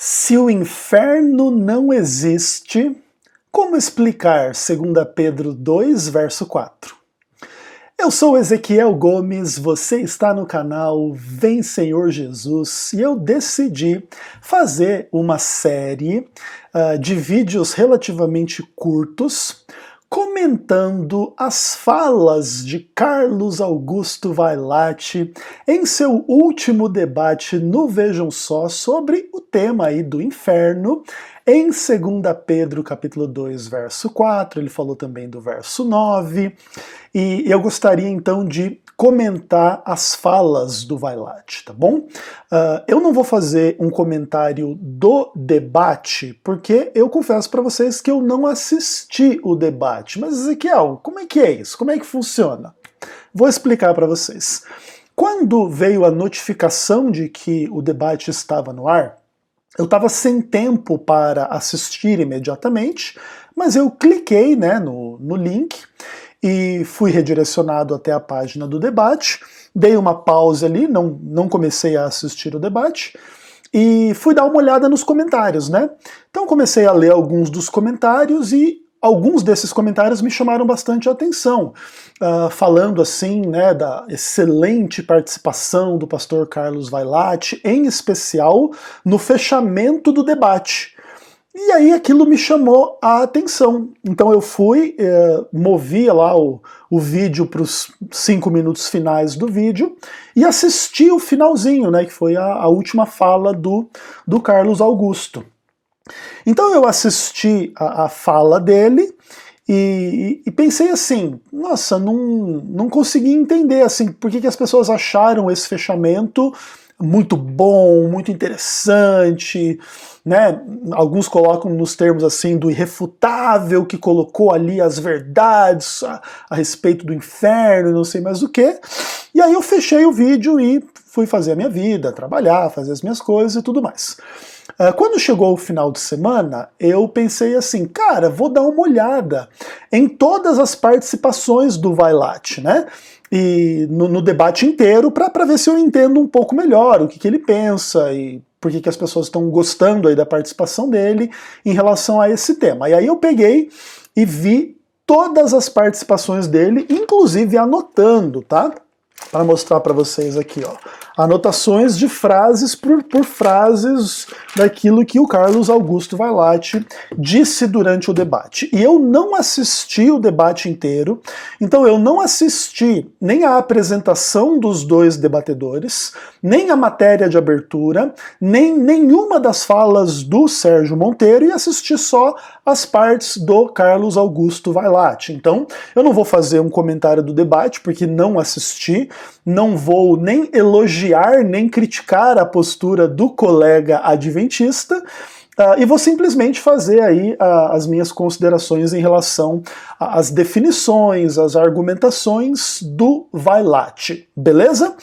Se o inferno não existe, como explicar 2 Pedro 2, verso 4? Eu sou Ezequiel Gomes, você está no canal Vem Senhor Jesus, e eu decidi fazer uma série de vídeos relativamente curtos comentando as falas de Carlos Augusto Vailate em seu último debate no Vejam Só sobre o tema aí do inferno, em 2 Pedro capítulo 2, verso 4, ele falou também do verso 9, e eu gostaria então de comentar as falas do Vailate, tá bom? Eu não vou fazer um comentário do debate, porque eu confesso para vocês que eu não assisti o debate. Mas Ezequiel, como é que é isso? Como é que funciona? Vou explicar para vocês. Quando veio a notificação de que o debate estava no ar, eu estava sem tempo para assistir imediatamente, mas eu cliquei, né, no link e fui redirecionado até a página do debate, dei uma pausa ali, não comecei a assistir o debate, e fui dar uma olhada nos comentários, né? Então comecei a ler alguns dos comentários e alguns desses comentários me chamaram bastante a atenção, falando assim, né, da excelente participação do pastor Carlos Vailate, em especial no fechamento do debate. E aí aquilo me chamou a atenção. Então eu fui, movia lá o vídeo para os 5 minutos finais do vídeo e assisti o finalzinho, né, que foi a última fala do Carlos Augusto. Então eu assisti a fala dele e pensei assim, nossa, não consegui entender assim, por que as pessoas acharam esse fechamento muito bom, muito interessante, né? Alguns colocam nos termos assim do irrefutável, que colocou ali as verdades a respeito do inferno e não sei mais o que. E aí eu fechei o vídeo e fui fazer a minha vida, trabalhar, fazer as minhas coisas e tudo mais. Quando chegou o final de semana, eu pensei assim, cara, vou dar uma olhada em todas as participações do Vailate, né? E no debate inteiro, para ver se eu entendo um pouco melhor o que ele pensa e por que as pessoas estão gostando aí da participação dele em relação a esse tema. E aí eu peguei e vi todas as participações dele, inclusive anotando, tá? Para mostrar para vocês aqui, ó. Anotações de frases por frases daquilo que o Carlos Augusto Vailate disse durante o debate. E eu não assisti o debate inteiro, então eu não assisti nem a apresentação dos dois debatedores, nem a matéria de abertura, nem nenhuma das falas do Sérgio Monteiro, e assisti só as partes do Carlos Augusto Vailate. Então eu não vou fazer um comentário do debate, porque não assisti, não vou nem elogiar nem criticar a postura do colega adventista, e vou simplesmente fazer aí as minhas considerações em relação às definições, às argumentações do Vailate, beleza?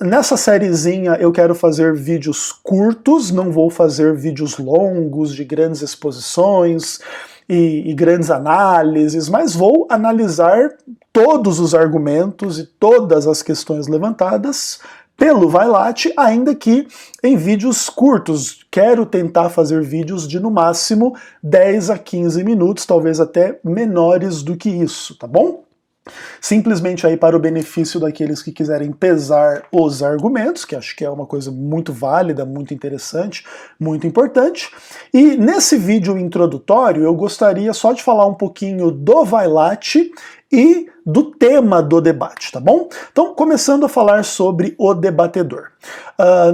Nessa sériezinha eu quero fazer vídeos curtos, não vou fazer vídeos longos de grandes exposições e grandes análises, mas vou analisar todos os argumentos e todas as questões levantadas pelo Vailate, ainda que em vídeos curtos. Quero tentar fazer vídeos de no máximo 10 a 15 minutos, talvez até menores do que isso, tá bom? Simplesmente aí para o benefício daqueles que quiserem pesar os argumentos, que acho que é uma coisa muito válida, muito interessante, muito importante. E nesse vídeo introdutório eu gostaria só de falar um pouquinho do Vailate e do tema do debate, tá bom? Então, começando a falar sobre o debatedor.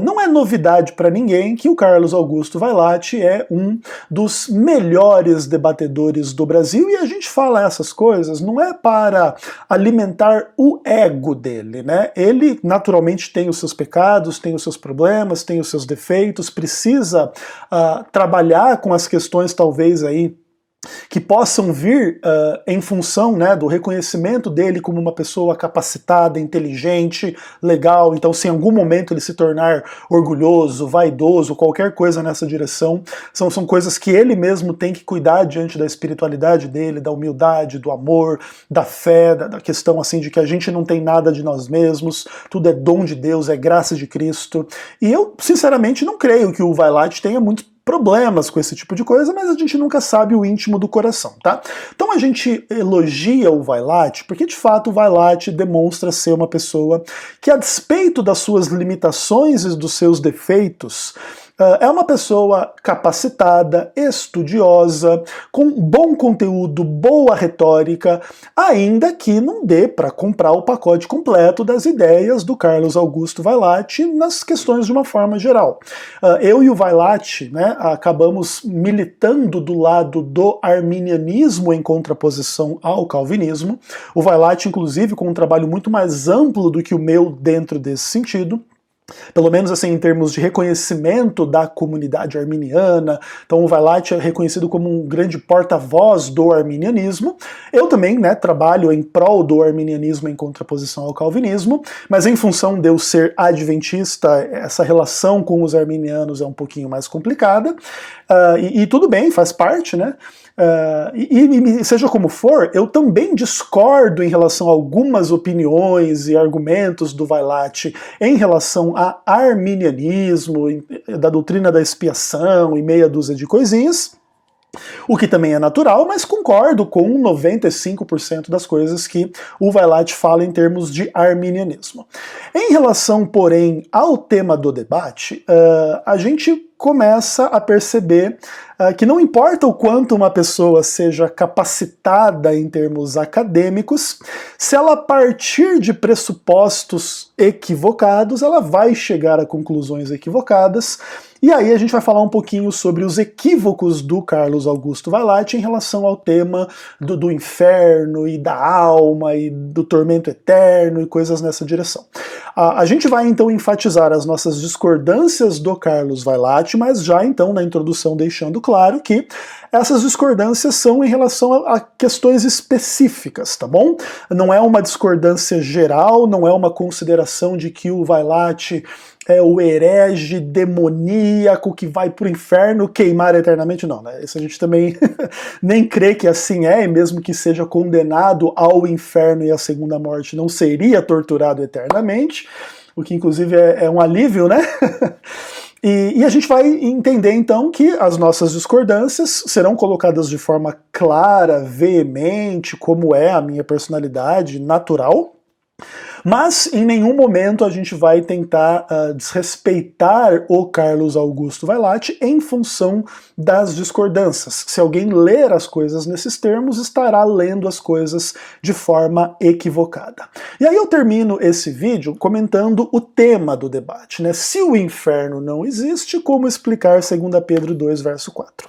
Não é novidade para ninguém que o Carlos Augusto Vailate é um dos melhores debatedores do Brasil, e a gente fala essas coisas não é para alimentar o ego dele, né? Ele naturalmente tem os seus pecados, tem os seus problemas, tem os seus defeitos, precisa trabalhar com as questões talvez aí que possam vir em função, né, do reconhecimento dele como uma pessoa capacitada, inteligente, legal. Então, se em algum momento ele se tornar orgulhoso, vaidoso, qualquer coisa nessa direção, são coisas que ele mesmo tem que cuidar diante da espiritualidade dele, da humildade, do amor, da fé, da questão assim de que a gente não tem nada de nós mesmos, tudo é dom de Deus, é graça de Cristo. E eu, sinceramente, não creio que o Vailate tenha muito problemas com esse tipo de coisa, mas a gente nunca sabe o íntimo do coração, tá? Então a gente elogia o Vailate porque de fato o Vailate demonstra ser uma pessoa que, a despeito das suas limitações e dos seus defeitos, é uma pessoa capacitada, estudiosa, com bom conteúdo, boa retórica, ainda que não dê para comprar o pacote completo das ideias do Carlos Augusto Vailate nas questões de uma forma geral. Eu e o Vailate, né, acabamos militando do lado do arminianismo em contraposição ao calvinismo. O Vailate, inclusive, com um trabalho muito mais amplo do que o meu dentro desse sentido. Pelo menos assim em termos de reconhecimento da comunidade arminiana. Então o Vailate é reconhecido como um grande porta-voz do arminianismo. Eu também, né, trabalho em prol do arminianismo em contraposição ao calvinismo, mas em função de eu ser adventista, essa relação com os arminianos é um pouquinho mais complicada, e tudo bem, faz parte, né? E seja como for, eu também discordo em relação a algumas opiniões e argumentos do Vailate em relação a arminianismo, da doutrina da expiação e meia dúzia de coisinhas, o que também é natural, mas concordo com 95% das coisas que o Vailate fala em termos de arminianismo. Em relação, porém, ao tema do debate, a gente começa a perceber que não importa o quanto uma pessoa seja capacitada em termos acadêmicos, se ela partir de pressupostos equivocados, ela vai chegar a conclusões equivocadas. E aí a gente vai falar um pouquinho sobre os equívocos do Carlos Augusto Vailate em relação ao tema do inferno e da alma e do tormento eterno e coisas nessa direção. A gente vai então enfatizar as nossas discordâncias do Carlos Vailate, mas já então na introdução deixando claro que essas discordâncias são em relação a questões específicas, tá bom? Não é uma discordância geral, não é uma consideração de que o Vailate é o herege demoníaco que vai pro inferno queimar eternamente, não, né? Isso a gente também nem crê que assim é, e mesmo que seja condenado ao inferno e à segunda morte, não seria torturado eternamente, o que inclusive é um alívio, né? E a gente vai entender então que as nossas discordâncias serão colocadas de forma clara, veemente, como é a minha personalidade natural, mas em nenhum momento a gente vai tentar desrespeitar o Carlos Augusto Vailate em função das discordâncias. Se alguém ler as coisas nesses termos, estará lendo as coisas de forma equivocada. E aí eu termino esse vídeo comentando o tema do debate, né? Se o inferno não existe, como explicar 2 Pedro 2, verso 4?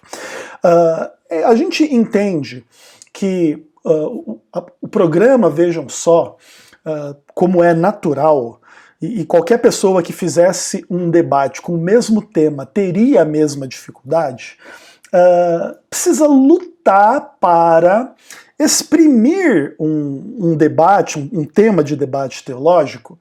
A gente entende que o programa, vejam só, como é natural, e qualquer pessoa que fizesse um debate com o mesmo tema teria a mesma dificuldade, precisa lutar para exprimir um debate, um tema de debate teológico,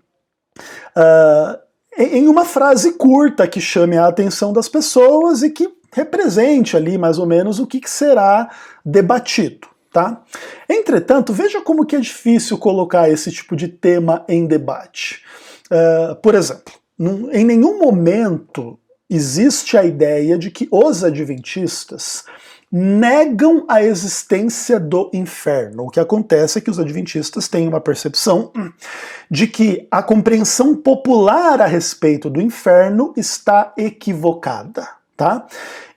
em uma frase curta que chame a atenção das pessoas e que represente ali mais ou menos o que será debatido. Tá? Entretanto, veja como que é difícil colocar esse tipo de tema em debate. Por exemplo, em nenhum momento existe a ideia de que os adventistas negam a existência do inferno. O que acontece é que os adventistas têm uma percepção de que a compreensão popular a respeito do inferno está equivocada. Tá?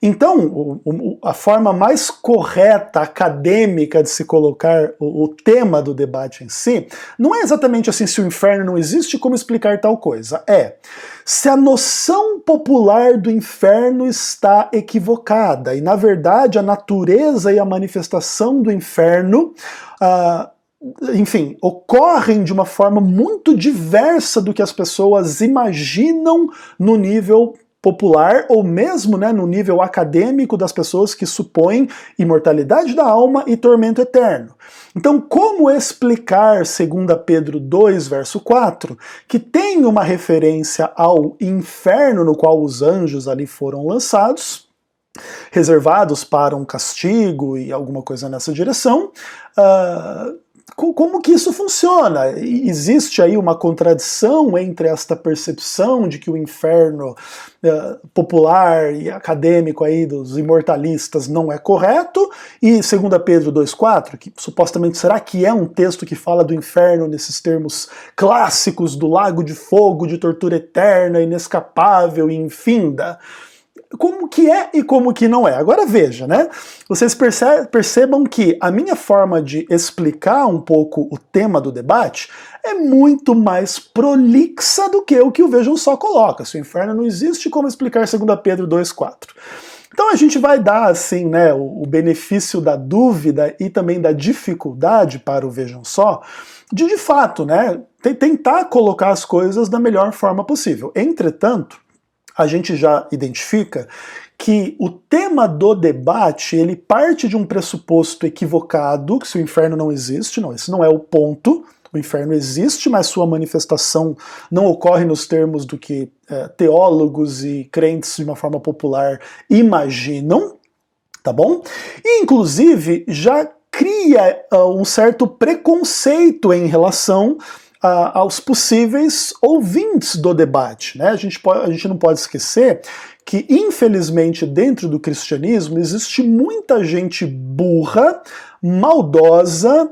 Então, a forma mais correta, acadêmica de se colocar o tema do debate em si, não é exatamente assim, se o inferno não existe, como explicar tal coisa. Se a noção popular do inferno está equivocada, e na verdade a natureza e a manifestação do inferno, enfim, ocorrem de uma forma muito diversa do que as pessoas imaginam no nível popular ou mesmo, né, no nível acadêmico das pessoas que supõem imortalidade da alma e tormento eterno. Então, como explicar, 2 Pedro 2, verso 4, que tem uma referência ao inferno no qual os anjos ali foram lançados, reservados para um castigo e alguma coisa nessa direção, como que isso funciona? Existe aí uma contradição entre esta percepção de que o inferno popular e acadêmico aí dos imortalistas não é correto, e 2 Pedro 2,4, que supostamente será que é um texto que fala do inferno nesses termos clássicos do lago de fogo, de tortura eterna, inescapável e infinda? Como que é e como que não é. Agora veja, né? Vocês percebam que a minha forma de explicar um pouco o tema do debate é muito mais prolixa do que o Vejam Só coloca. Se o inferno não existe, como explicar 2 Pedro 2,4? Então a gente vai dar, assim, né, o benefício da dúvida e também da dificuldade para o Vejam Só, de fato, né, tentar colocar as coisas da melhor forma possível. Entretanto, a gente já identifica que o tema do debate, ele parte de um pressuposto equivocado, que se o inferno não existe, não, esse não é o ponto. O inferno existe, mas sua manifestação não ocorre nos termos do que teólogos e crentes de uma forma popular imaginam, tá bom? E inclusive já cria um certo preconceito em relação aos possíveis ouvintes do debate, né? A gente não pode esquecer que, infelizmente, dentro do cristianismo existe muita gente burra, maldosa,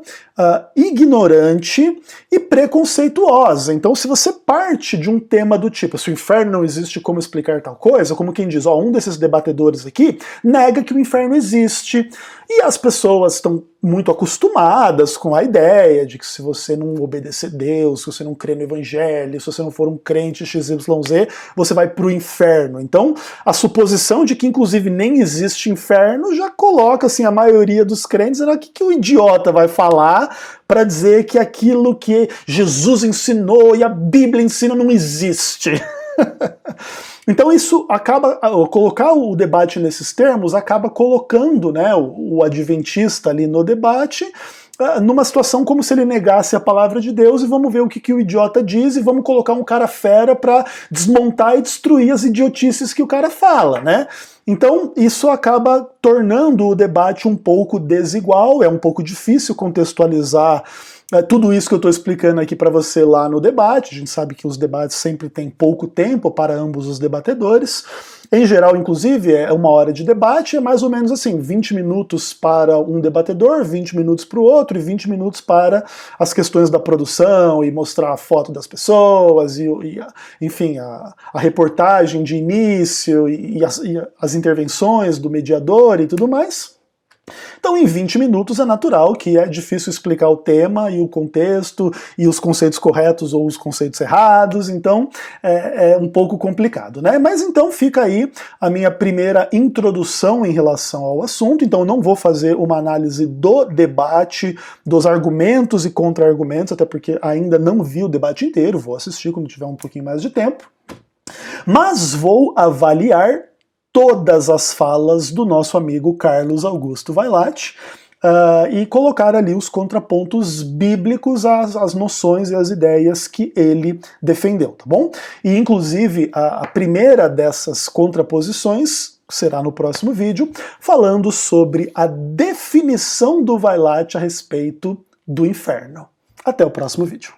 ignorante e preconceituosa. Então, se você parte de um tema do tipo, se o inferno não existe, como explicar tal coisa, como quem diz, ó, um desses debatedores aqui nega que o inferno existe, e as pessoas estão muito acostumadas com a ideia de que se você não obedecer Deus, se você não crê no evangelho, se você não for um crente XYZ, você vai pro inferno. Então, a suposição de que inclusive nem existe inferno já coloca assim a maioria dos crentes, o que o idiota vai falar para dizer que aquilo que Jesus ensinou e a Bíblia ensina não existe? Então isso acaba, colocar o debate nesses termos, acaba colocando, né, o adventista ali no debate numa situação como se ele negasse a palavra de Deus, e vamos ver o que o idiota diz, e vamos colocar um cara fera para desmontar e destruir as idiotices que o cara fala, né? Então isso acaba tornando o debate um pouco desigual, é um pouco difícil contextualizar tudo isso que eu estou explicando aqui para você lá no debate. A gente sabe que os debates sempre têm pouco tempo para ambos os debatedores. Em geral, inclusive, é 1 hora de debate, é mais ou menos assim, 20 minutos para um debatedor, 20 minutos para o outro e 20 minutos para as questões da produção e mostrar a foto das pessoas enfim, a reportagem de início e as intervenções do mediador e tudo mais. Então, em 20 minutos é natural que é difícil explicar o tema e o contexto e os conceitos corretos ou os conceitos errados, então é um pouco complicado, né? Mas então fica aí a minha primeira introdução em relação ao assunto. Então eu não vou fazer uma análise do debate, dos argumentos e contra-argumentos, até porque ainda não vi o debate inteiro, vou assistir quando tiver um pouquinho mais de tempo, mas vou avaliar todas as falas do nosso amigo Carlos Augusto Vailate e colocar ali os contrapontos bíblicos às noções e às ideias que ele defendeu, tá bom? E inclusive a primeira dessas contraposições será no próximo vídeo, falando sobre a definição do Vailate a respeito do inferno. Até o próximo vídeo.